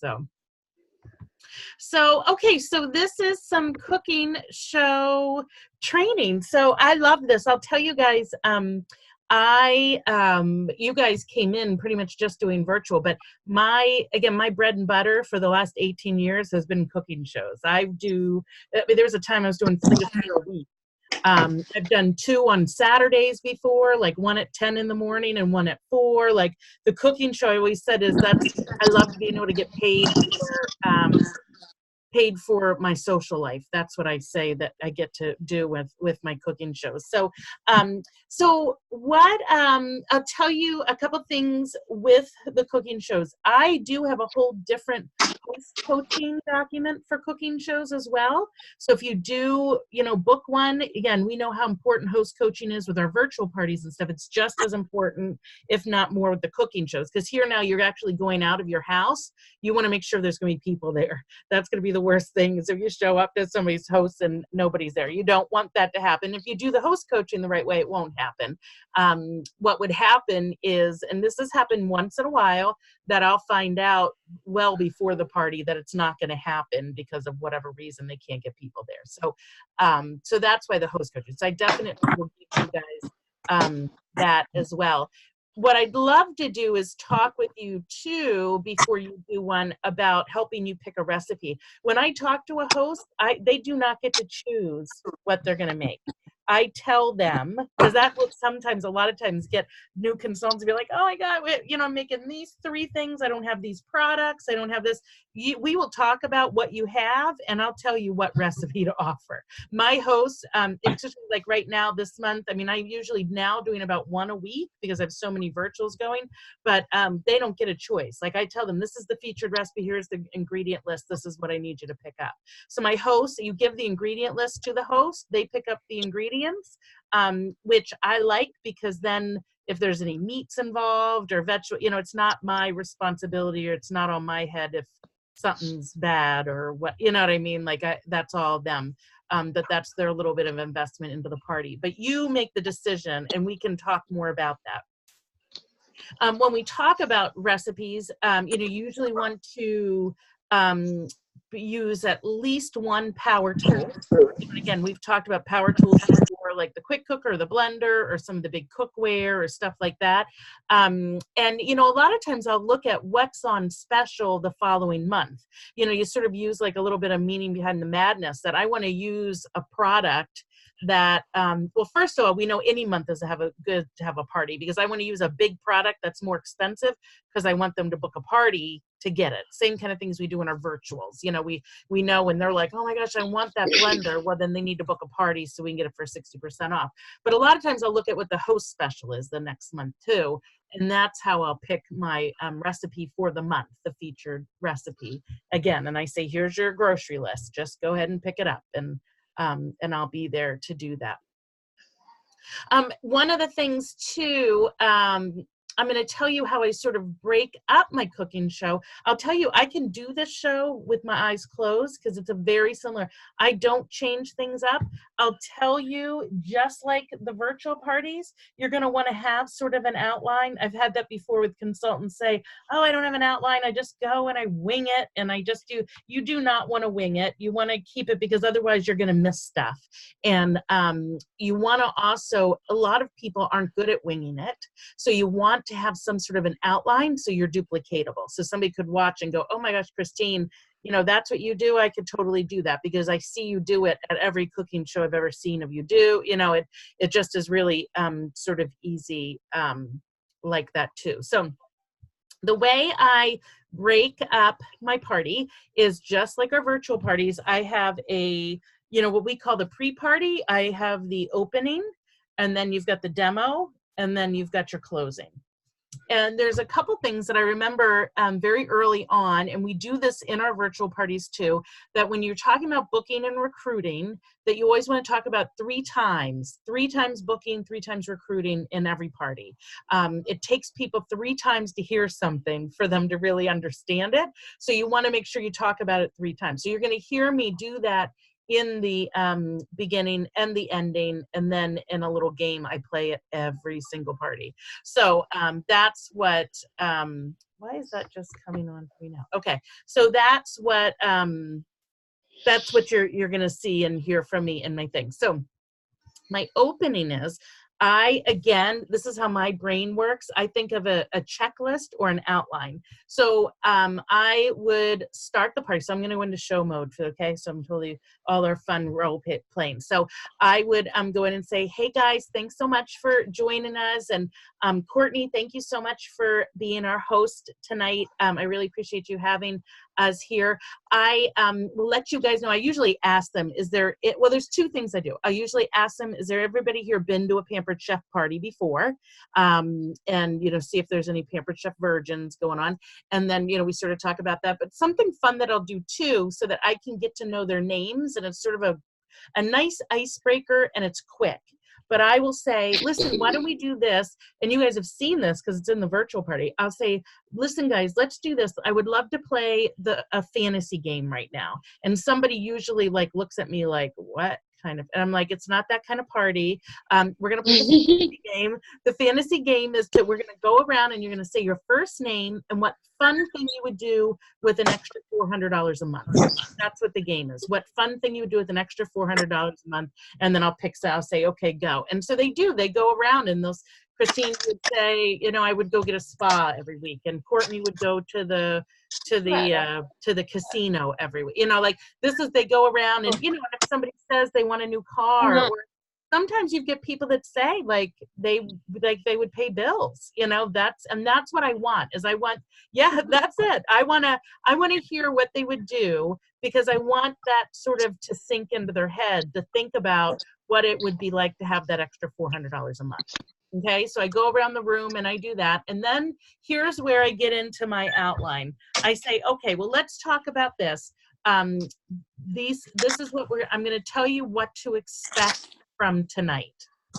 this. So, okay, so this is some cooking show training. So I love this. I'll tell you guys, you guys came in pretty much just doing virtual, but my bread and butter for the last 18 years has been cooking shows. There was a time I was doing 3 to 4 a week. I've done 2 on Saturdays before, like 1 at 10 in the morning and 1 at 4. Like the cooking show, I always said I love being able to get paid for my social life. That's what I say that I get to do with my cooking shows. So, I'll tell you a couple things with the cooking shows. I do have a whole different host coaching document for cooking shows as well. So if you do, book one, again, we know how important host coaching is with our virtual parties and stuff. It's just as important, if not more, with the cooking shows. Because here now you're actually going out of your house. You want to make sure there's going to be people there. That's going to be the worst thing, is if you show up to somebody's house and nobody's there. You don't want that to happen. If you do the host coaching the right way, it won't happen. What would happen is, and this has happened once in a while, that I'll find out well before the party that it's not going to happen because of whatever reason they can't get people there. So that's why the host coaches. So I definitely will give you guys that as well. What I'd love to do is talk with you too, before you do one, about helping you pick a recipe. When I talk to a host, they do not get to choose what they're going to make. I tell them, because that will sometimes, a lot of times, get new consultants to be like, oh my God, I'm making these 3 things. I don't have these products. I don't have this. We will talk about what you have, and I'll tell you what recipe to offer. My hosts, it's just like right now, this month, I'm usually now doing about 1 a week because I have so many virtuals going, but they don't get a choice. Like I tell them, this is the featured recipe. Here's the ingredient list. This is what I need you to pick up. So my hosts, you give the ingredient list to the host. They pick up the ingredients, which I like, because then if there's any meats involved or vegetable, it's not my responsibility, or it's not on my head if something's bad or what, you know what I mean? Like that's all them. That's their little bit of investment into the party. But you make the decision, and we can talk more about that. When we talk about recipes, you usually want to use at least 1 power tool. Again, we've talked about power tools before, like the quick cooker or the blender or some of the big cookware or stuff like that. And, a lot of times I'll look at what's on special the following month. You sort of use like a little bit of meaning behind the madness, that I want to use a product that, well, first of all, we know any month is good to have a party, because I want to use a big product that's more expensive, because I want them to book a party to get it. Same kind of things we do in our virtuals. We know when they're like, oh my gosh, I want that blender. Well, then they need to book a party so we can get it for 60% off. But a lot of times I'll look at what the host special is the next month too. And that's how I'll pick my recipe for the month, the featured recipe again. And I say, here's your grocery list. Just go ahead and pick it up. And I'll be there to do that. One of the things too, I'm going to tell you how I sort of break up my cooking show. I'll tell you, I can do this show with my eyes closed, because it's a very similar. I don't change things up. I'll tell you, just like the virtual parties, you're going to want to have sort of an outline. I've had that before with consultants say, oh, I don't have an outline. I just go and I wing it, and I just do. You do not want to wing it. You want to keep it, because otherwise you're going to miss stuff. And you want to also, a lot of people aren't good at winging it. So you want to have some sort of an outline so you're duplicatable. So somebody could watch and go, oh my gosh, Christine, that's what you do. I could totally do that, because I see you do it at every cooking show I've ever seen of you do. It just is really sort of easy like that too. So the way I break up my party is just like our virtual parties. I have what we call the pre-party. I have the opening, and then you've got the demo, and then you've got your closing. And there's a couple things that I remember very early on, and we do this in our virtual parties too, that when you're talking about booking and recruiting, that you always want to talk about 3 times booking, 3 times recruiting in every party. It takes people 3 times to hear something for them to really understand it. So you want to make sure you talk about it 3 times. So you're going to hear me do that in the beginning and the ending, and then in a little game I play at every single party. So that's what why is that just coming on for me now? Okay, so that's what you're gonna see and hear from me in my thing. So my opening is, again, this is how my brain works. I think of a checklist or an outline. So I would start the party. So I'm going to go into show mode okay? So I'm totally all our fun role playing. So I would go in and say, hey guys, thanks so much for joining us. And Courtney, thank you so much for being our host tonight. I really appreciate you having us here. I will let you guys know, I usually ask them, well, there's two things I do. I usually ask them, is there everybody here been to a Pampered Chef party before? And, see if there's any Pampered Chef virgins going on. And then, we sort of talk about that. But something fun that I'll do too, so that I can get to know their names, and it's sort of a nice icebreaker, and it's quick. But I will say, listen, why don't we do this? And you guys have seen this because it's in the virtual party. I'll say, listen, guys, let's do this. I would love to play a fantasy game right now. And somebody usually looks at me like, what kind of? And I'm like, it's not that kind of party. We're going to play the fantasy game. The fantasy game is we're going to go around and you're going to say your first name and what fun thing you would do with an extra $400 a month. That's what the game is. What fun thing you would do with an extra $400 a month. And then I'll say, okay, go. And so they go around, and Christine would say, I would go get a spa every week, and Courtney would go to the casino every week. They go around, and if somebody says they want a new car, or sometimes you get people that say they would pay bills. That's what I want. That's it. I want to hear what they would do, because I want that sort of to sink into their head, to think about what it would be like to have that extra $400 a month. Okay, so I go around the room and I do that. And then here's where I get into my outline. I say, okay, well, let's talk about this. This is what I'm going to tell you what to expect from tonight.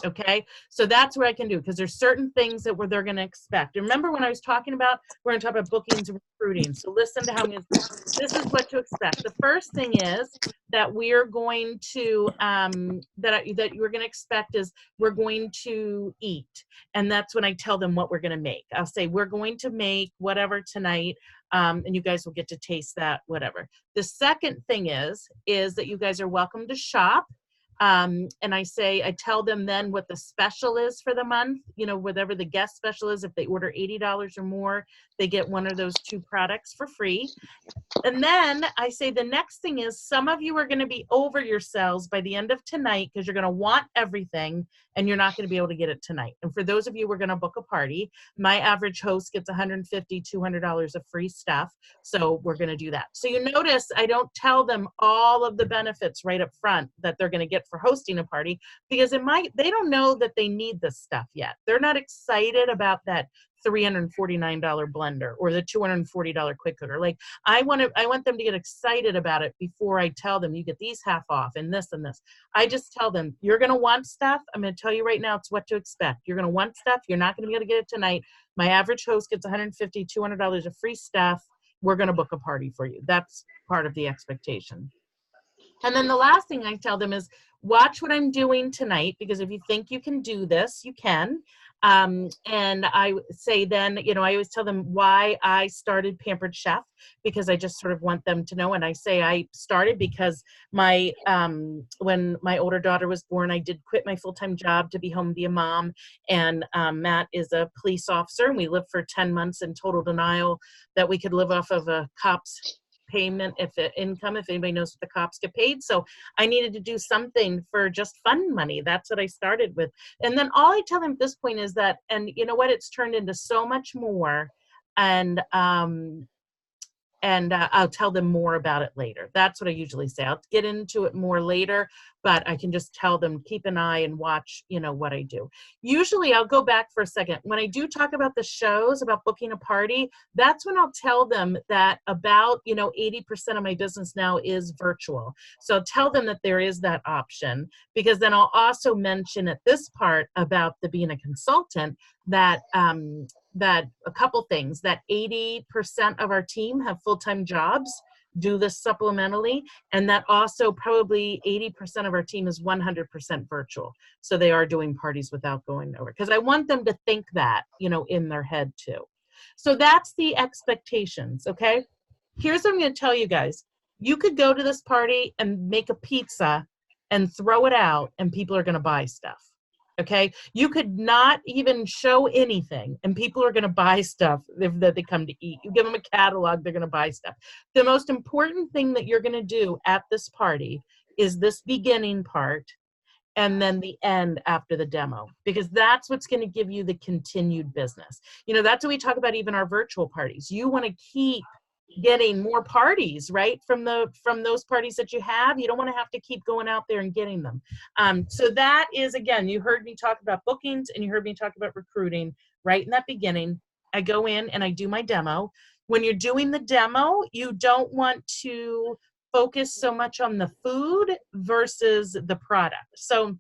Okay, so that's where I can do, because there's certain things that they're going to expect. And remember when I was talking about, we're going to talk about bookings and recruiting. So listen to this is what to expect. The first thing is that we're going to, that you're going to expect is we're going to eat. And that's when I tell them what we're going to make. I'll say, we're going to make whatever tonight. And you guys will get to taste that, whatever. The second thing is that you guys are welcome to shop. And I tell them then what the special is for the month, whatever the guest special is. If they order $80 or more, they get one of those 2 products for free. And then I say the next thing is, some of you are going to be over yourselves by the end of tonight, because you're going to want everything and you're not going to be able to get it tonight. And for those of you who are going to book a party, my average host gets $150, $200 of free stuff. So we're going to do that. So you notice I don't tell them all of the benefits right up front that they're going to get for hosting a party, because they don't know that they need this stuff yet. They're not excited about that $349 blender or the $240 quick cooker. I want them to get excited about it before I tell them you get these half off and this and this. I just tell them, you're going to want stuff. I'm going to tell you right now, it's what to expect. You're going to want stuff. You're not going to be able to get it tonight. My average host gets $150, $200 of free stuff. We're going to book a party for you. That's part of the expectation. And then the last thing I tell them is, watch what I'm doing tonight, because if you think you can do this, you can. And I say then, I always tell them why I started Pampered Chef, because I just sort of want them to know. And I say I started because when my older daughter was born, I did quit my full-time job to be home, be a mom. And Matt is a police officer, and we lived for 10 months in total denial that we could live off of a cop's payment, if anybody knows what the cops get paid. So I needed to do something for just fun money. That's what I started with. And then all I tell them at this point is that, and you know what, it's turned into so much more. And I'll tell them more about it later. That's what I usually say. I'll get into it more later, but I can just tell them, keep an eye and watch, what I do. Usually I'll go back for a second. When I do talk about the shows, about booking a party, that's when I'll tell them that about, 80% of my business now is virtual. So I'll tell them that there is that option, because then I'll also mention at this part about being a consultant that, that a couple things, that 80% of our team have full-time jobs, do this supplementally, and that also probably 80% of our team is 100% virtual. So they are doing parties without going over, because I want them to think that, in their head too. So that's the expectations, okay? Here's what I'm going to tell you guys. You could go to this party and make a pizza and throw it out, and people are going to buy stuff. Okay, you could not even show anything, and people are going to buy stuff that they come to eat. You give them a catalog, they're going to buy stuff. The most important thing that you're going to do at this party is this beginning part, and then the end after the demo, because that's what's going to give you the continued business. You know, that's what we talk about even our virtual parties. You want to keep getting more parties, right, from those parties that you have. You don't want to have to keep going out there and getting them. So that is, again, you heard me talk about bookings and you heard me talk about recruiting right in that beginning. I go in and I do my demo. When you're doing the demo, you don't want to focus so much on the food versus the product. So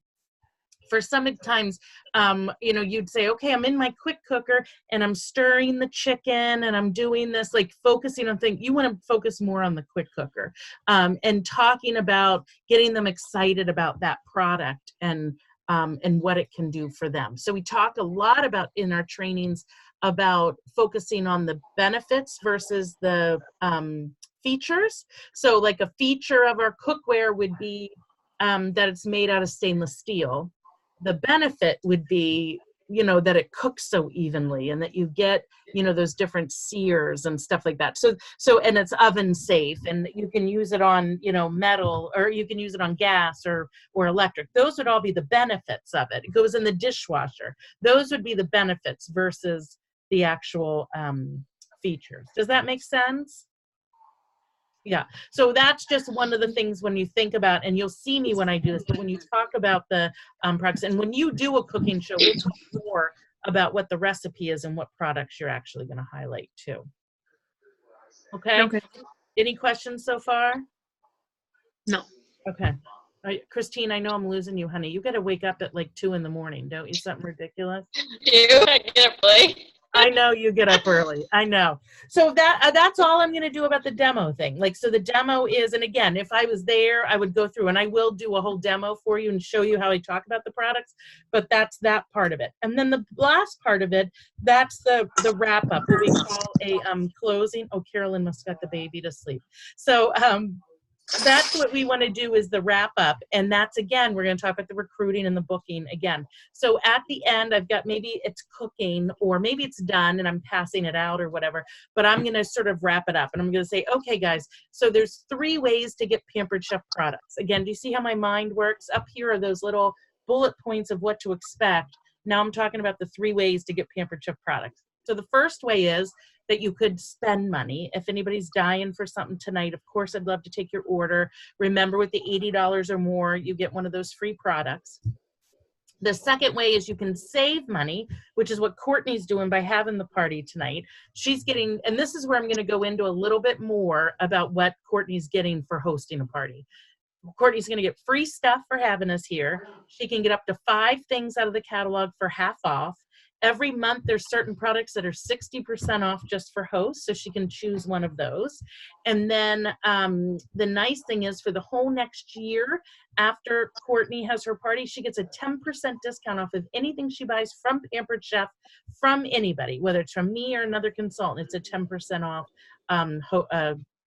for sometimes, you know, you'd say, okay, I'm in my quick cooker and I'm stirring the chicken and I'm doing this, like focusing on things. You want to focus more on the quick cooker, and talking about getting them excited about that product and what it can do for them. So we talk a lot about in our trainings about focusing on the benefits versus the features. So like a feature of our cookware would be that it's made out of stainless steel. The benefit would be, you know, that it cooks so evenly and that you get, you know, those different sears and stuff like that. So, and it's oven safe and you can use it on, you know, metal, or you can use it on gas or electric. Those would all be the benefits of it. It goes in the dishwasher. Those would be the benefits versus the actual features. Does that make sense? Yeah, so that's just one of the things when you think about, and you'll see me when I do this, but when you talk about the products, and when you do a cooking show, we'll talk more about what the recipe is and what products you're actually going to highlight too. Okay? Okay. Any questions so far? No. Okay. All right, Christine, I know I'm losing you, honey. You got to wake up at like 2 in the morning, don't you? Something ridiculous. I get up early. I know you get up early. I know. So that's all I'm going to do about the demo thing. Like, so the demo is, and again, if I was there, I would go through and I will do a whole demo for you and show you how I talk about the products, but that's that part of it. And then the last part of it, that's the wrap up, what we call a closing. Oh, Carolyn must got the baby to sleep. So that's what we want to do is the wrap up. And that's, again, we're going to talk about the recruiting and the booking again. So at the end, I've got, maybe it's cooking or maybe it's done and I'm passing it out or whatever, but I'm going to sort of wrap it up and I'm going to say, okay, guys, so there's 3 ways to get Pampered Chef products. Again, do you see how my mind works? Up here are those little bullet points of what to expect. Now I'm talking about the 3 ways to get Pampered Chef products. So the first way is that you could spend money. If anybody's dying for something tonight, of course, I'd love to take your order. Remember, with the $80 or more, you get one of those free products. The second way is you can save money, which is what Courtney's doing by having the party tonight. She's getting, and this is where I'm going to go into a little bit more about what Courtney's getting for hosting a party. Courtney's going to get free stuff for having us here. She can get up to 5 things out of the catalog for half off. Every month, there's certain products that are 60% off just for hosts, so she can choose one of those. And then the nice thing is for the whole next year, after Courtney has her party, she gets a 10% discount off of anything she buys from Pampered Chef, from anybody, whether it's from me or another consultant. It's a 10% off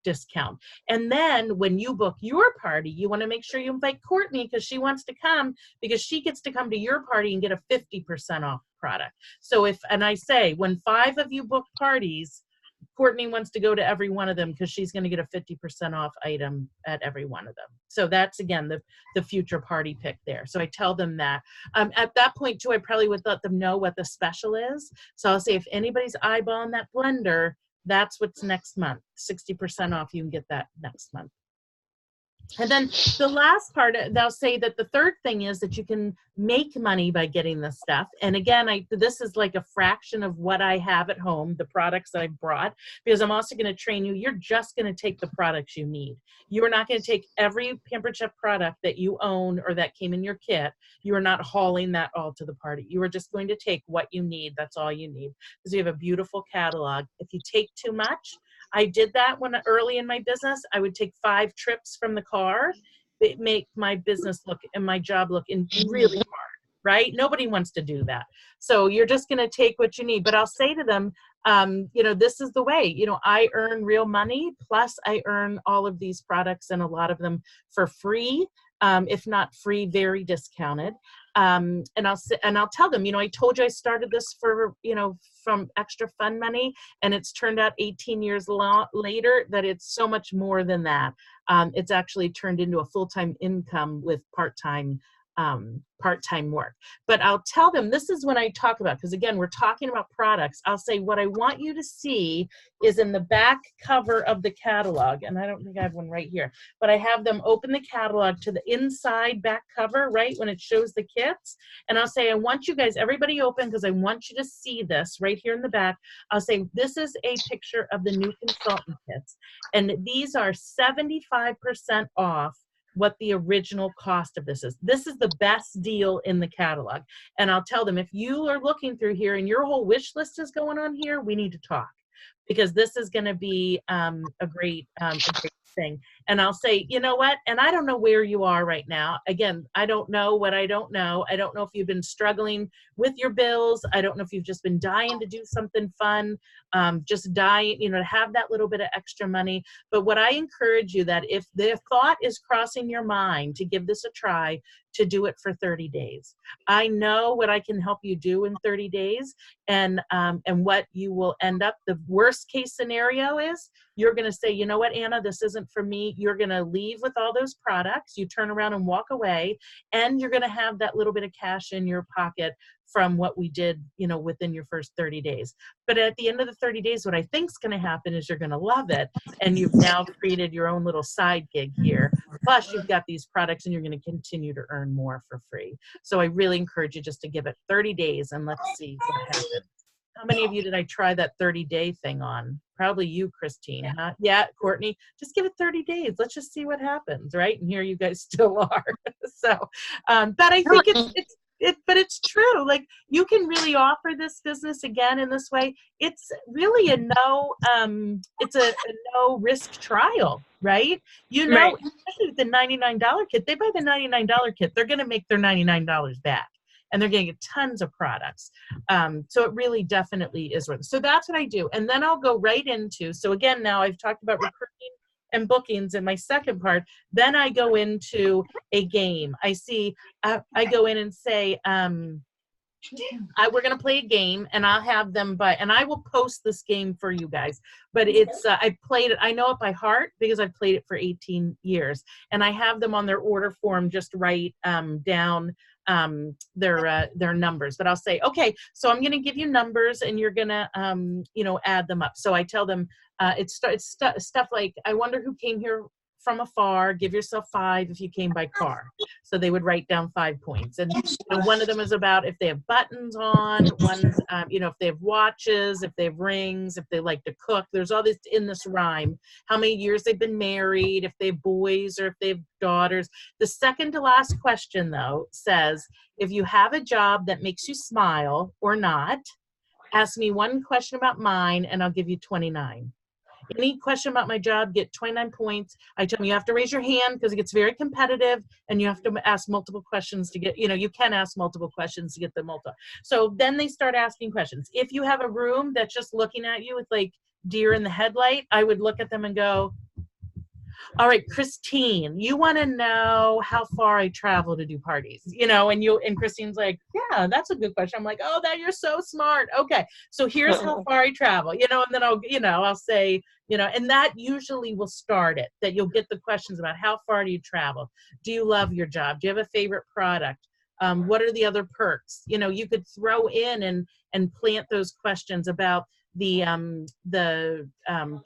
discount. And then when you book your party, you want to make sure you invite Courtney because she wants to come, because she gets to come to your party and get a 50% off product. So if, and I say, when 5 of you book parties, Courtney wants to go to every one of them because she's going to get a 50% off item at every one of them. So that's, again, the future party pick there. So I tell them that. At that point, too, I probably would let them know what the special is. So I'll say, if anybody's eyeballing that blender, that's what's next month. 60% off, you can get that next month. And then the last part, they'll say that the third thing is that you can make money by getting this stuff. And again, this is like a fraction of what I have at home, the products that I brought, because I'm also going to train you. You're just going to take the products you need. You are not going to take every Pampered Chef product that you own or that came in your kit. You are not hauling that all to the party. You are just going to take what you need. That's all you need, because we have a beautiful catalog. If you take too much, I did that when early in my business. I would take 5 trips from the car. It make my business look and my job look really hard. right? Nobody wants to do that. So you're just going to take what you need. But I'll say to them, you know, this is the way, you know, I earn real money, plus I earn all of these products and a lot of them for free, if not free, very discounted. And I'll tell them, you know, I told you I started this for, you know, from extra fun money, and it's turned out 18 years later that it's so much more than that. It's actually turned into a full-time income with part-time work. But I'll tell them, this is when I talk about, because again, we're talking about products. I'll say, what I want you to see is in the back cover of the catalog, and I don't think I have one right here, but I have them open the catalog to the inside back cover, right, when it shows the kits. And I'll say, I want you guys, everybody open, because I want you to see this right here in the back. I'll say, this is a picture of the new consultant kits, and these are 75% off what the original cost of this is. This is the best deal in the catalog. And I'll tell them, if you are looking through here and your whole wish list is going on here, we need to talk, because this is going to be a great thing. And I'll say, you know what? And I don't know where you are right now. Again, I don't know what I don't know. I don't know if you've been struggling with your bills. I don't know if you've just been dying to do something fun, just dying, you know, to have that little bit of extra money. But what I encourage you, that if the thought is crossing your mind to give this a try, to do it for 30 days. I know what I can help you do in 30 days, and what you will end up. The worst case scenario is you're going to say, you know what, Anna, this isn't for me. You're going to leave with all those products. You turn around and walk away, and you're going to have that little bit of cash in your pocket from what we did, you know, within your first 30 days. But at the end of the 30 days, what I think is going to happen is you're going to love it. And you've now created your own little side gig here. Plus you've got these products, and you're going to continue to earn more for free. So I really encourage you just to give it 30 days and let's see what happens. How many of you did I try that 30-day thing on? Probably you, Christine, huh? Yeah, Courtney, just give it 30 days. Let's just see what happens, right? And here you guys still are. So, but I think but it's true. Like, you can really offer this business again in this way. It's really a no risk trial, right? You know, Right. especially with the $99 kit, they buy the $99 kit, they're going to make their $99 back, and they're going to get tons of products. So it really definitely is worth it. So that's what I do. And then I'll go right into, so again, now I've talked about recruiting and bookings in my second part. Then I go into a game. I go in and say, we're going to play a game, and I'll have them and I will post this game for you guys, but it's, I played it, I know it by heart because I've played it for 18 years, and I have them on their order form, just write down their numbers. But I'll say, okay, so I'm going to give you numbers, and you're going to, you know, add them up. So I tell them, it's stuff like, I wonder who came here from afar, give yourself 5 if you came by car. So they would write down 5 points. And you know, one of them is about if they have buttons on, one's, you know, if they have watches, if they have rings, if they like to cook. There's all this in this rhyme. How many years they've been married, if they have boys or if they have daughters. The second to last question, though, says, if you have a job that makes you smile or not, ask me one question about mine, and I'll give you 29. Any question about my job, get 29 points. I tell them you have to raise your hand because it gets very competitive, and you have to ask multiple questions to get, you know, you can ask multiple questions to get the multiple. So then they start asking questions. If you have a room that's just looking at you with like deer in the headlight, I would look at them and go, all right, Christine, you want to know how far I travel to do parties, you know, and Christine's like, yeah, that's a good question. I'm like, oh, that you're so smart. Okay. So here's how far I travel, you know, and then I'll say, you know, and that usually will start it, that you'll get the questions about how far do you travel? Do you love your job? Do you have a favorite product? What are the other perks? You know, you could throw in and plant those questions about the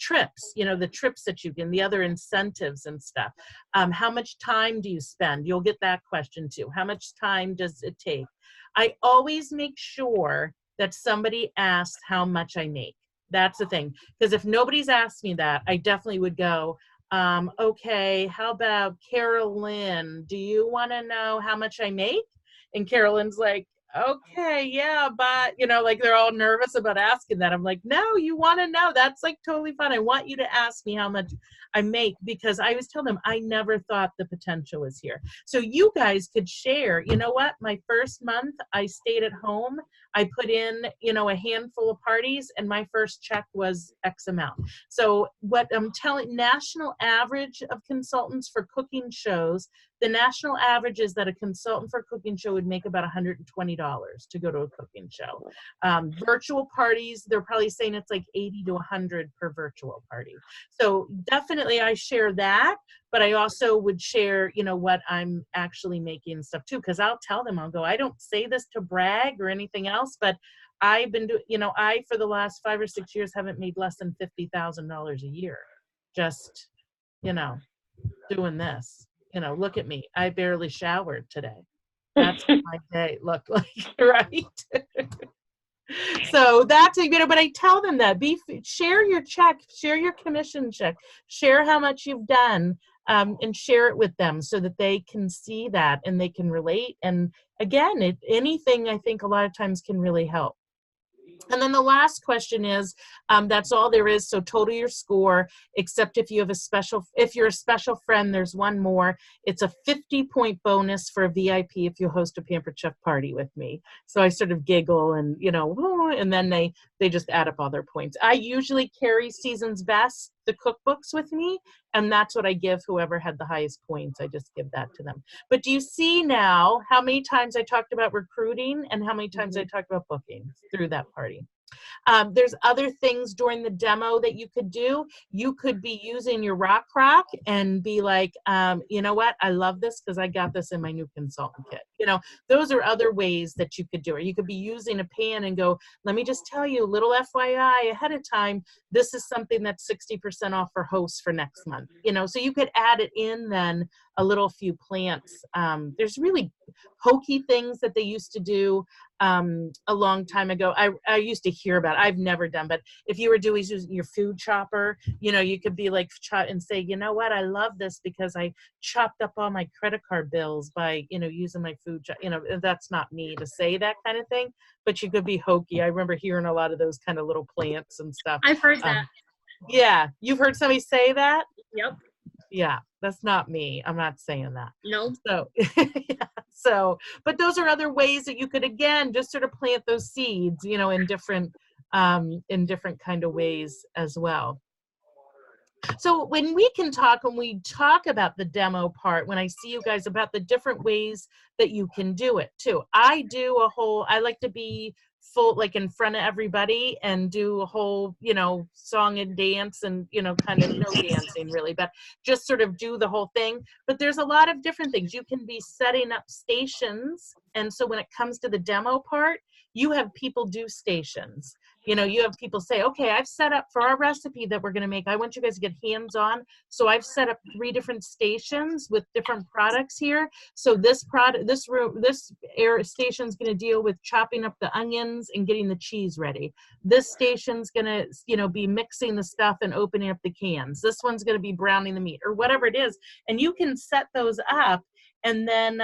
trips, you know, the trips that you can, the other incentives and stuff. How much time do you spend? You'll get that question too. How much time does it take? I always make sure that somebody asks how much I make. That's the thing. Because if nobody's asked me that, I definitely would go, okay, how about Carolyn? Do you want to know how much I make? And Carolyn's like, okay, yeah, but like they're all nervous about asking that. I'm like, no, you want to know. That's like totally fine. I want you to ask me how much I make, because I always tell them I never thought the potential was here. So you guys could share, you know what? My first month I stayed at home. I put in, a handful of parties, and my first check was X amount. So what I'm telling, national average of consultants for cooking shows, the national average is that a consultant for a cooking show would make about $120 to go to a cooking show. Virtual parties, they're probably saying it's like 80 to 100 per virtual party. So definitely I share that, but I also would share, what I'm actually making stuff too, because I'll tell them, I'll go, I don't say this to brag or anything else, but I've been doing, I, for the last 5 or 6 years, haven't made less than $50,000 a year. Just, doing this. Look at me. I barely showered today. That's what my day looked like, right? So that's, but I tell them that share your check, share your commission check, share how much you've done, and share it with them so that they can see that and they can relate. And again, anything I think a lot of times can really help. And then the last question is, that's all there is. So total your score, except if you're a special friend, there's one more. It's a 50-point bonus for a VIP if you host a Pampered Chef party with me. So I sort of giggle and, and then they just add up all their points. I usually carry Season's Best, the cookbooks, with me, and that's what I give whoever had the highest points. I just give that to them. But do you see now how many times I talked about recruiting and how many times I talked about booking through that party? There's other things during the demo that you could do. You could be using your Rock and be like, you know what? I love this because I got this in my new consultant kit. Those are other ways that you could do it. You could be using a pan and go, let me just tell you a little FYI ahead of time. This is something that's 60% off for hosts for next month. So you could add it in then a little few plants. There's really hokey things that they used to do a long time ago. I used to hear about it. I've never done, but if you were doing using your food chopper, you could be like and say, you know what, I love this because I chopped up all my credit card bills by using my food that's not me to say that kind of thing, but you could be hokey. I remember hearing a lot of those kind of little plants and stuff. I've heard that. Yeah, you've heard somebody say that? Yep. Yeah, that's not me. I'm not saying that. No. So, yeah, but those are other ways that you could, again, just sort of plant those seeds, in different kind of ways as well. So when we talk about the demo part, when I see you guys about the different ways that you can do it too, I like to be full, like in front of everybody and do a whole, song and dance and, kind of no dancing really, but just sort of do the whole thing. But there's a lot of different things. You can be setting up stations. And so when it comes to the demo part, you have people do stations. You have people say, okay, I've set up for our recipe that we're going to make. I want you guys to get hands-on. So I've set up 3 different stations with different products here. So this station is going to deal with chopping up the onions and getting the cheese ready. This station's going to, be mixing the stuff and opening up the cans. This one's going to be browning the meat or whatever it is. And you can set those up and then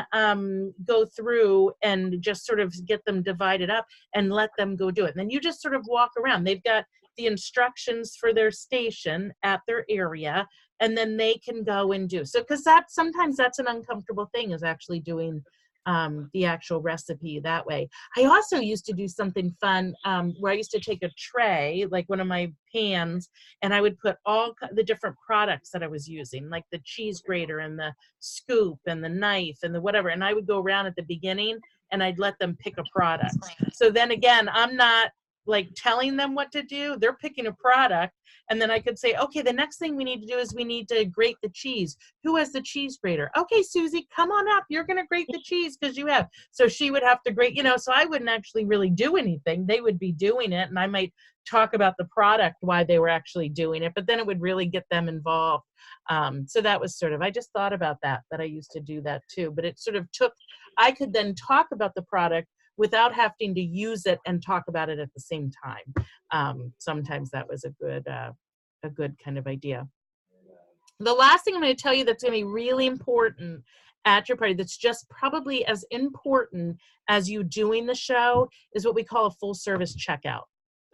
go through and just sort of get them divided up and let them go do it. And then you just sort of walk around. They've got the instructions for their station at their area, and then they can go and do. So, because sometimes that's an uncomfortable thing, is actually doing the actual recipe that way. I also used to do something fun where I used to take a tray, like one of my pans, and I would put all the different products that I was using, like the cheese grater and the scoop and the knife and the whatever, and I would go around at the beginning and I'd let them pick a product. So then again, I'm not like telling them what to do. They're picking a product, and then I could say, okay, the next thing we need to do is we need to grate the cheese. Who has the cheese grater? Okay, Susie, come on up. You're going to grate the cheese because you have. So she would have to grate, so I wouldn't actually really do anything. They would be doing it, and I might talk about the product, why they were actually doing it, but then it would really get them involved. So that was sort of, I just thought about that I used to do that too, but it sort of I could then talk about the product without having to use it and talk about it at the same time. Sometimes that was a good kind of idea. The last thing I'm going to tell you that's going to be really important, at your party that's just probably as important as you doing the show is what we call a full service checkout.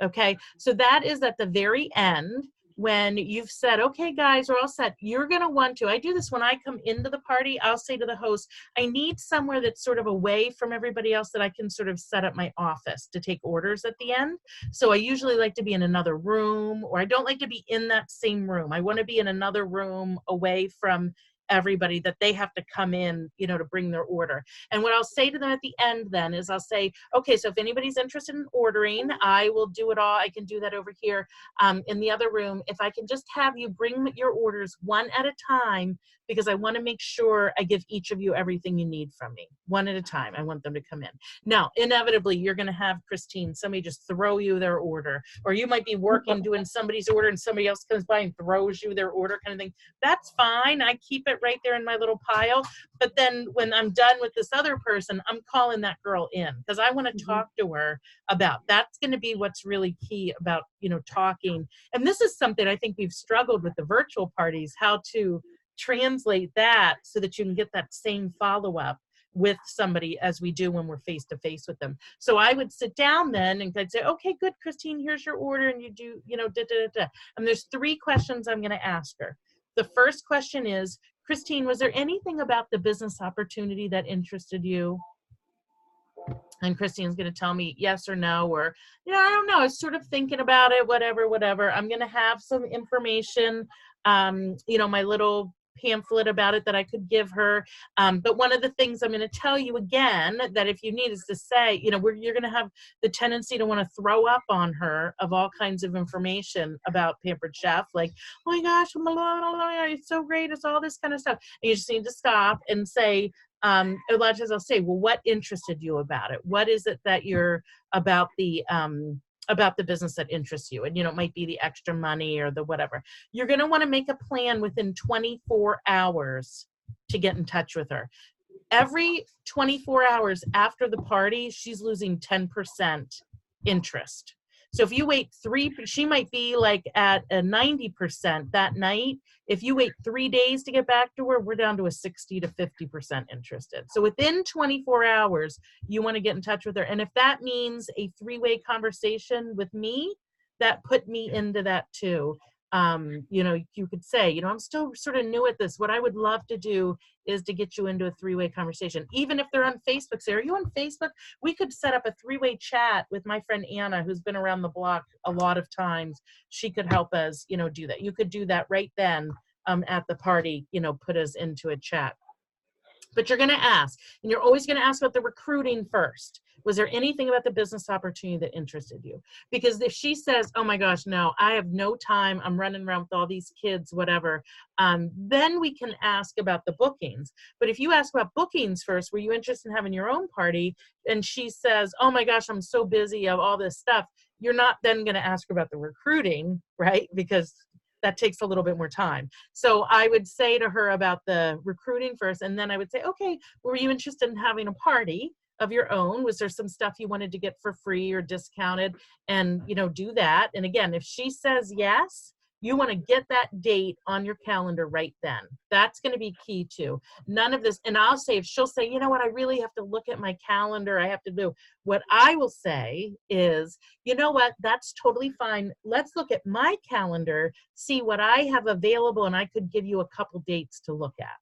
Okay, so that is at the very end when you've said, okay, guys, we're all set. You're going to want to, I do this when I come into the party, I'll say to the host, I need somewhere that's sort of away from everybody else that I can sort of set up my office to take orders at the end. So I usually like to be in another room, or I don't like to be in that same room. I want to be in another room away from everybody that they have to come in, you know, to bring their order. And what I'll say to them at the end then is I'll say, okay, so if anybody's interested in ordering, I will do it all. I can do that over here in the other room. If I can just have you bring your orders one at a time, because I want to make sure I give each of you everything you need from me, one at a time. I want them to come in. Now, inevitably, you're going to have, Christine, somebody just throw you their order, or you might be working doing somebody's order and somebody else comes by and throws you their order kind of thing. That's fine. I keep it right there in my little pile. But then when I'm done with this other person, I'm calling that girl in because I want to talk to her about, that's going to be what's really key about, you know, talking. And this is something I think we've struggled with the virtual parties, how to translate that so that you can get that same follow-up with somebody as we do when we're face to face with them. So I would sit down then and I'd say, okay, good, Christine, here's your order. And you do, you know, And there's 3 questions I'm going to ask her. The first question is, Christine, was there anything about the business opportunity that interested you? And Christine's going to tell me yes or no, or, you know, I don't know. I was sort of thinking about it, whatever. I'm going to have some information, you know, my little pamphlet about it that I could give her. But one of the things I'm going to tell you again, that if you need is to say, you know, you're going to have the tendency to want to throw up on her of all kinds of information about Pampered Chef, like, oh my gosh, blah, blah, blah, it's so great, it's all this kind of stuff. And you just need to stop and say, a lot of times I'll say, well, what interested you about it? What is it that you're about the business that interests you? And, you know, it might be the extra money or the whatever. You're going to want to make a plan within 24 hours to get in touch with her. Every 24 hours after the party, she's losing 10% interest. So if you wait 3, she might be like at a 90% that night. If you wait 3 days to get back to her, we're down to a 60 to 50% interested. So within 24 hours, you want to get in touch with her. And if that means a 3-way conversation with me, that put me into that too. You know, you could say, you know, I'm still sort of new at this. What I would love to do is to get you into a 3-way conversation. Even if they're on Facebook, say, are you on Facebook? We could set up a 3-way chat with my friend Anna, who's been around the block a lot of times. She could help us, you know, do that. You could do that right then at the party, you know, put us into a chat. But you're going to ask, and you're always going to ask about the recruiting first. Was there anything about the business opportunity that interested you? Because if she says, oh my gosh, no, I have no time, I'm running around with all these kids, whatever, then we can ask about the bookings. But if you ask about bookings first, were you interested in having your own party? And she says, oh my gosh, I'm so busy, of all this stuff. You're not then going to ask her about the recruiting, right? Because that takes a little bit more time. So I would say to her about the recruiting first, and then I would say, okay, were you interested in having a party of your own? Was there some stuff you wanted to get for free or discounted? And, you know, do that. And again, if she says yes, you want to get that date on your calendar right then. That's going to be key too. None of this, and I'll say, if she'll say, you know what, I really have to look at my calendar, I have to do, what I will say is, you know what, that's totally fine. Let's look at my calendar, see what I have available, and I could give you a couple dates to look at.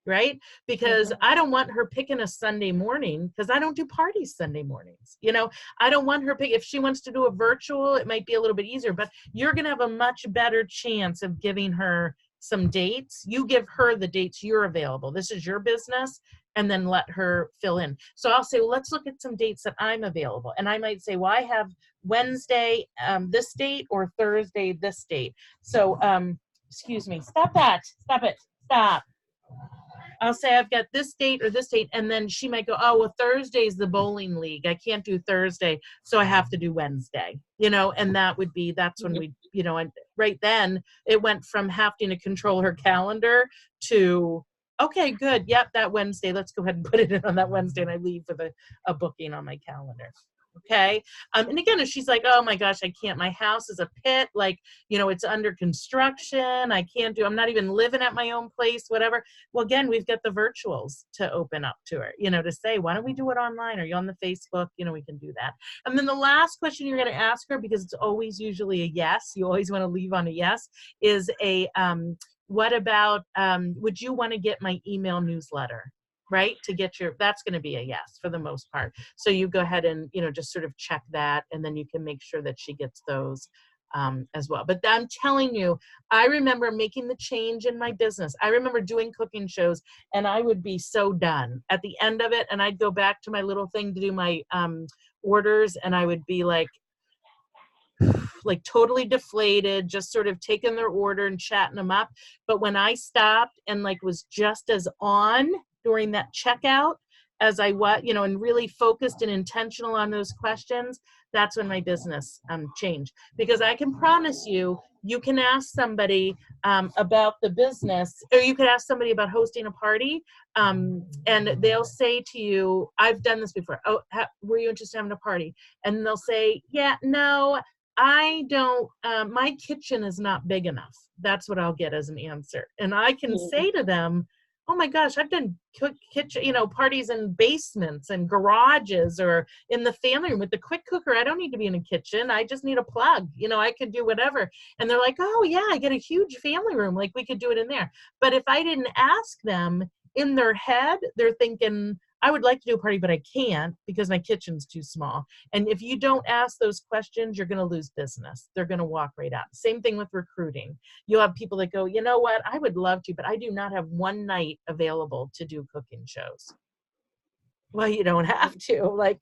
Right? Because I don't want her picking a Sunday morning, because I don't do parties Sunday mornings. You know, I don't want her pick, if she wants to do a virtual, it might be a little bit easier, but you're going to have a much better chance of giving her some dates. You give her the dates you're available. This is your business, and then let her fill in. So I'll say, well, let's look at some dates that I'm available. And I might say, well, I have Wednesday, this date, or Thursday, this date. So, excuse me, stop that, stop it, stop. I'll say I've got this date or this date, and then she might go, oh, well, Thursday's the bowling league. I can't do Thursday, so I have to do Wednesday, you know, and that would be, that's when we, you know, and right then it went from having to control her calendar to, okay, good. Yep, that Wednesday, let's go ahead and put it in on that Wednesday, and I leave with a booking on my calendar. Okay. And again, if she's like, oh my gosh, I can't, my house is a pit, like, it's under construction. I can't I'm not even living at my own place, whatever. Well, again, we've got the virtuals to open up to her, to say, why don't we do it online? Are you on the Facebook? We can do that. And then the last question you're going to ask her, because it's always usually a yes, you always want to leave on a yes, is what about, would you want to get my email newsletter? Right? To get that's going to be a yes for the most part. So you go ahead and, just sort of check that, and then you can make sure that she gets those as well. But I'm telling you, I remember making the change in my business. I remember doing cooking shows, and I would be so done at the end of it. And I'd go back to my little thing to do my orders, and I would be like totally deflated, just sort of taking their order and chatting them up. But when I stopped and was just as on during that checkout as I was, and really focused and intentional on those questions, that's when my business changed. Because I can promise you, you can ask somebody about the business, or you could ask somebody about hosting a party, and they'll say to you, I've done this before, oh, were you interested in having a party? And they'll say, yeah, no, I don't, my kitchen is not big enough. That's what I'll get as an answer. And I can say to them, oh my gosh, I've done kitchen, parties in basements and garages or in the family room with the quick cooker. I don't need to be in a kitchen. I just need a plug. I could do whatever. And they're like, oh yeah, I get a huge family room. Like we could do it in there. But if I didn't ask them, in their head, they're thinking, I would like to do a party, but I can't because my kitchen's too small. And if you don't ask those questions, you're going to lose business. They're going to walk right out. Same thing with recruiting. You'll have people that go, you know what, I would love to, but I do not have one night available to do cooking shows. Well, you don't have to.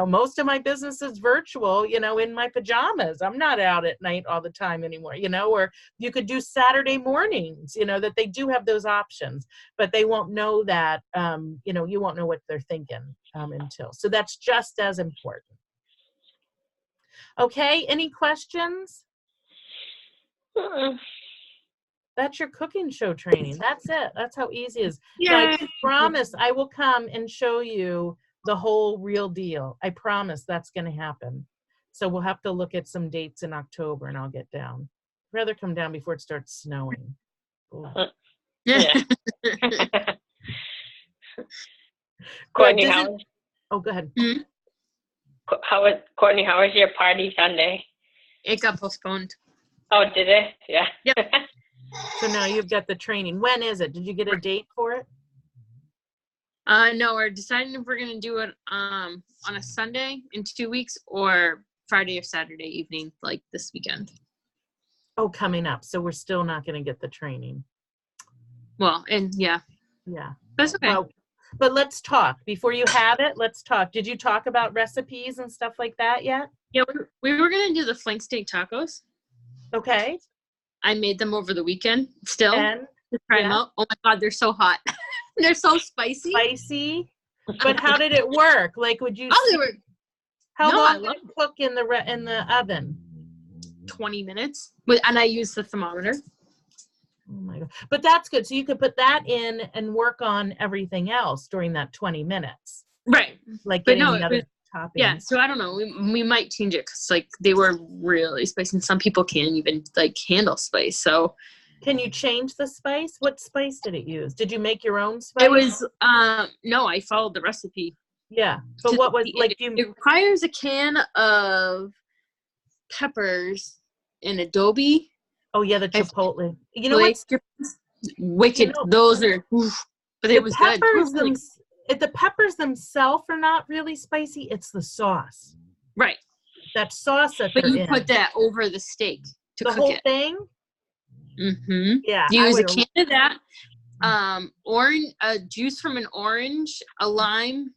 Most of my business is virtual, in my pajamas. I'm not out at night all the time anymore, or you could do Saturday mornings, that they do have those options, but they won't know that, you won't know what they're thinking until. So that's just as important. Okay, any questions? That's your cooking show training. That's it. That's how easy it is. Yeah. So I promise I will come and show you the whole real deal. I promise that's going to happen. So we'll have to look at some dates in October and I'll get down. I'd rather come down before it starts snowing. Yeah. Courtney, oh, go ahead. Mm-hmm. Courtney, how was your party Sunday? It got postponed. Oh, did it? Yeah. Yep. So now you've got the training. When is it? Did you get a date for it? No, we're deciding if we're going to do it on a Sunday in 2 weeks or Friday or Saturday evening, like this weekend. Oh, coming up. So we're still not going to get the training. Well, and yeah. Yeah. That's okay. Well, but let's talk. Before you have it, let's talk. Did you talk about recipes and stuff like that yet? Yeah, we were going to do the flank steak tacos. Okay. I made them over the weekend still. And to try them out. Oh my God, they're so hot. They're so spicy. Spicy. But how did it work? Would you? Oh, they were. How long did it cook in the oven? 20 minutes. And I used the thermometer. Oh my God. But that's good. So you could put that in and work on everything else during that 20 minutes. Right. Getting the other toppings. Yeah. So I don't know. We might change it because they were really spicy and some people can't even handle spice. So. Can you change the spice? What spice did it use? Did you make your own spice? It was, no, I followed the recipe. Yeah. But what was, it requires a can of peppers and adobe. Oh, yeah, the chipotle. You know what's wicked. Those are, but it was good. The peppers themselves are not really spicy. It's the sauce. Right. That sauce that But you put that over the steak to cook it. The whole thing? Mm-hmm. Yeah. You use a can of that, orange, juice from an orange, a lime,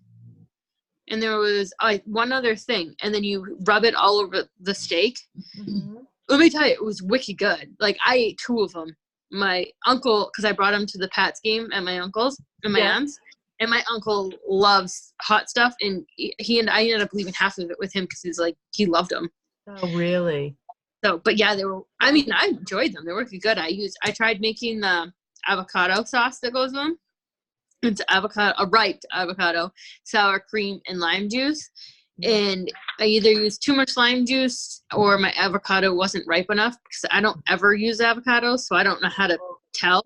and there was one other thing, and then you rub it all over the steak. Mm-hmm. Let me tell you, it was wicked good. I ate 2 of them. My uncle, because I brought him to the Pats game at my uncle's and my aunt's, and my uncle loves hot stuff, and I ended up leaving half of it with him because he loved them. Oh, really? So, but yeah, they were, I enjoyed them. They were good. I tried making the avocado sauce that goes with them. It's a ripe avocado, sour cream, and lime juice. and I either used too much lime juice or my avocado wasn't ripe enough because I don't ever use avocado, so I don't know how to tell.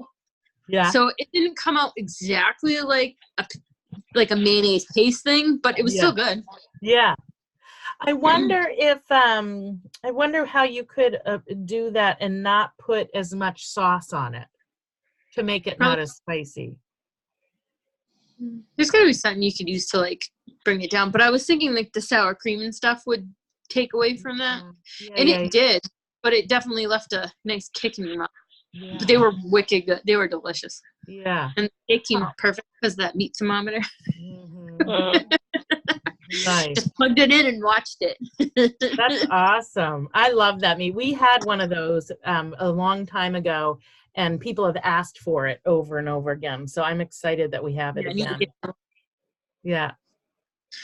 Yeah. So it didn't come out exactly like a mayonnaise paste thing, but it was still good. Yeah. I wonder if I wonder how you could do that and not put as much sauce on it to make it not as spicy. There's gotta be something you could use to like bring it down. But I was thinking like the sour cream and stuff would take away from that. And it did, but it definitely left a nice kick in your mouth. Yeah. But they were wicked good. They were delicious. Yeah. And they came out perfect because of that meat thermometer. Nice. Just plugged it in and watched it. That's awesome. I love that meat. We had one of those a long time ago, and people have asked for it over and over again. So I'm excited that we have it again. Yeah.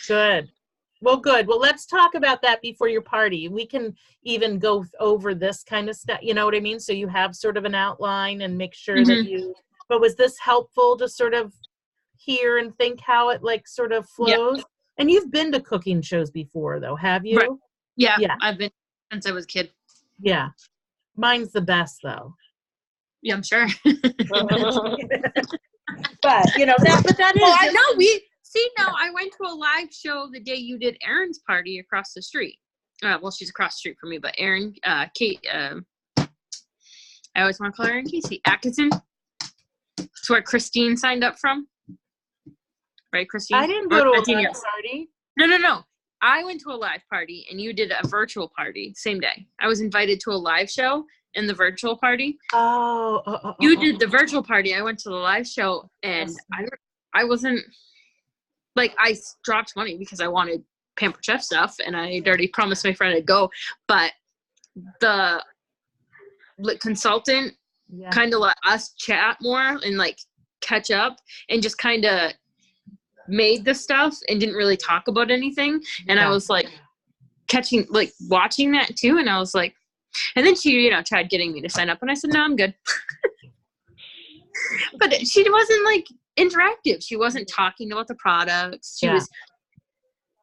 Good. Well, good. Well, let's talk about that before your party. We can even go over this kind of stuff. You know what I mean? So you have sort of an outline and make sure that you, but was this helpful to sort of hear and think how it like sort of flows? Yep. And you've been to cooking shows before though, have you? Right. Yeah. I've been since I was a kid. Yeah. Mine's the best though. Yeah, I'm sure. But you know that. But that is. Oh, I know. Now I went to a live show the day you did Erin's party across the street. Well, she's across the street from me, but Erin, Kate. I always want to call her Erin Casey Atkinson. That's where Christine signed up from. Right, Christine? I didn't go to a live party. No. I went to a live party, and you did a virtual party same day. I was invited to a live show and the virtual party. You did the virtual party. I went to the live show, and I wasn't, like, I dropped money because I wanted Pampered Chef stuff, and I had already promised my friend I'd go, but the consultant kind of let us chat more and, like, catch up and just kind of made the stuff and didn't really talk about anything. And I was like watching that too. And I was like, and then she, tried getting me to sign up and I said, no, I'm good. But she wasn't like interactive. She wasn't talking about the products. She was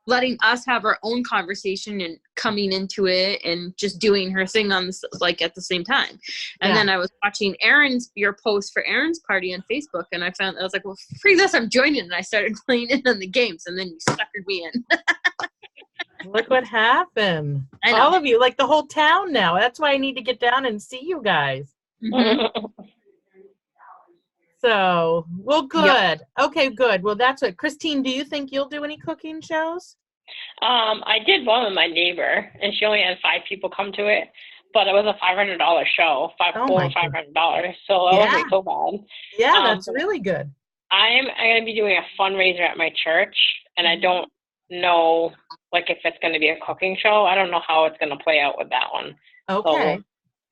letting us have our own conversation and coming into it and just doing her thing on this, like at the same time. And then I was watching your post for Erin's party on Facebook, and I was like, well, free this, I'm joining. And I started playing in on the games, and then you suckered me in. Look what happened. All of you, like the whole town now. That's why I need to get down and see you guys. So, well, good. Yep. Okay, good. Well, that's it. Christine, do you think you'll do any cooking shows? I did one with my neighbor, and she only had 5 people come to it, but it was a $500 show, $500. So it wasn't so bad. Yeah, that's really good. I'm going to be doing a fundraiser at my church, and I don't know, like, if it's going to be a cooking show. I don't know how it's going to play out with that one. Okay. So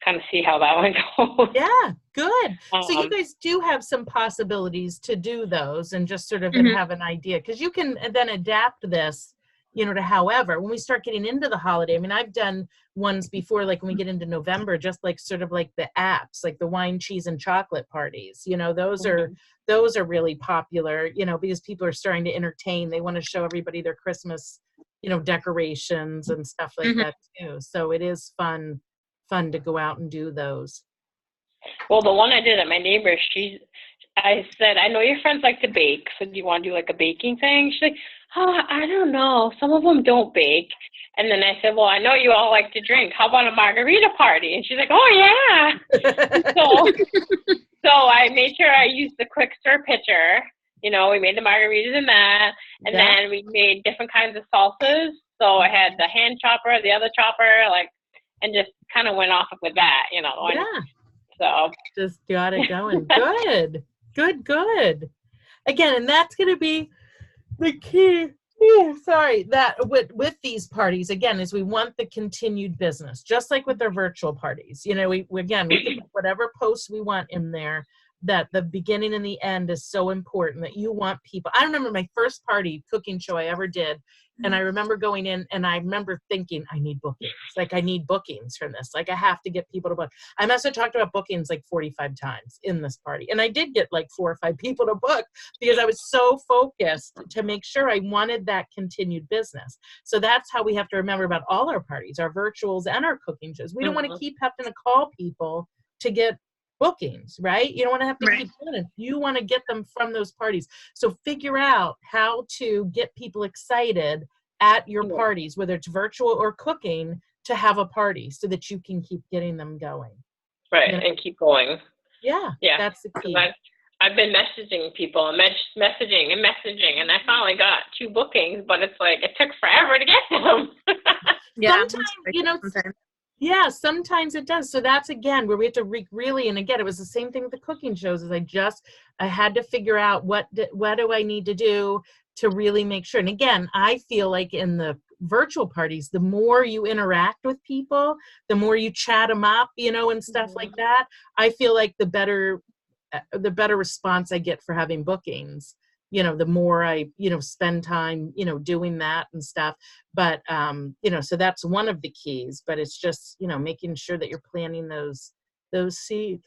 kind of see how that one goes. Yeah, good. So you guys do have some possibilities to do those and just sort of have an idea, because you can then adapt this, to however, when we start getting into the holiday. I mean, I've done ones before, like when we get into November, just like sort of like the apps, like the wine, cheese, and chocolate parties, those are really popular, because people are starting to entertain. They want to show everybody their Christmas, decorations and stuff like that too. So it is fun to go out and do those. Well, the one I did at my neighbor's, I said, I know your friends like to bake, so do you want to do like a baking thing? She's like, oh, I don't know. Some of them don't bake. And then I said, well, I know you all like to drink. How about a margarita party? And she's like, oh, yeah. So I made sure I used the quick stir pitcher. We made the margaritas in that. And then we made different kinds of salsas. So I had the hand chopper, the other chopper, and just kind of went off with that, So just got it going. Good. Again, and that's going to be the key. That with these parties, again, is we want the continued business, just like with our virtual parties. We can put whatever posts we want in there, that the beginning and the end is so important, that you want people. I remember my first party cooking show I ever did. And I remember going in and I remember thinking, I need bookings. Like, I need bookings from this. Like, I have to get people to book. I must have talked about bookings like 45 times in this party. And I did get like 4 or 5 people to book because I was so focused to make sure I wanted that continued business. So that's how we have to remember about all our parties, our virtuals and our cooking shows. We don't want to keep having to call people to get bookings, right? You don't want to have to keep doing it. You want to get them from those parties. So figure out how to get people excited at your parties, whether it's virtual or cooking, to have a party so that you can keep getting them going. Right, You know? and keep going. Yeah, that's the key. I've been messaging people and messaging, and I finally got 2 bookings, but it's like, it took forever to get them. Sometimes, you know, yeah, sometimes it does. So that's, again, where we have to really, and again, it was the same thing with the cooking shows, is I had to figure out what do I need to do to really make sure. And again, I feel like in the virtual parties, the more you interact with people, the more you chat them up, you know, and stuff like that, I feel like the better response I get for having bookings. You know, the more I, you know, spend time, you know, doing that and stuff. But, you know, so that's one of the keys, but it's just, you know, making sure that you're planting those seeds.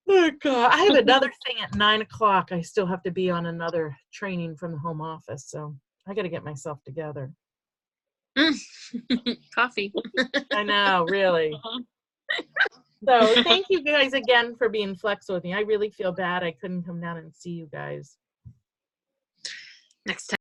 Oh God, I have another thing at 9 o'clock. I still have to be on another training from the home office. So I got to get myself together. Coffee. I know, really. So thank you guys again for being flexible with me. I really feel bad I couldn't come down and see you guys. Next time.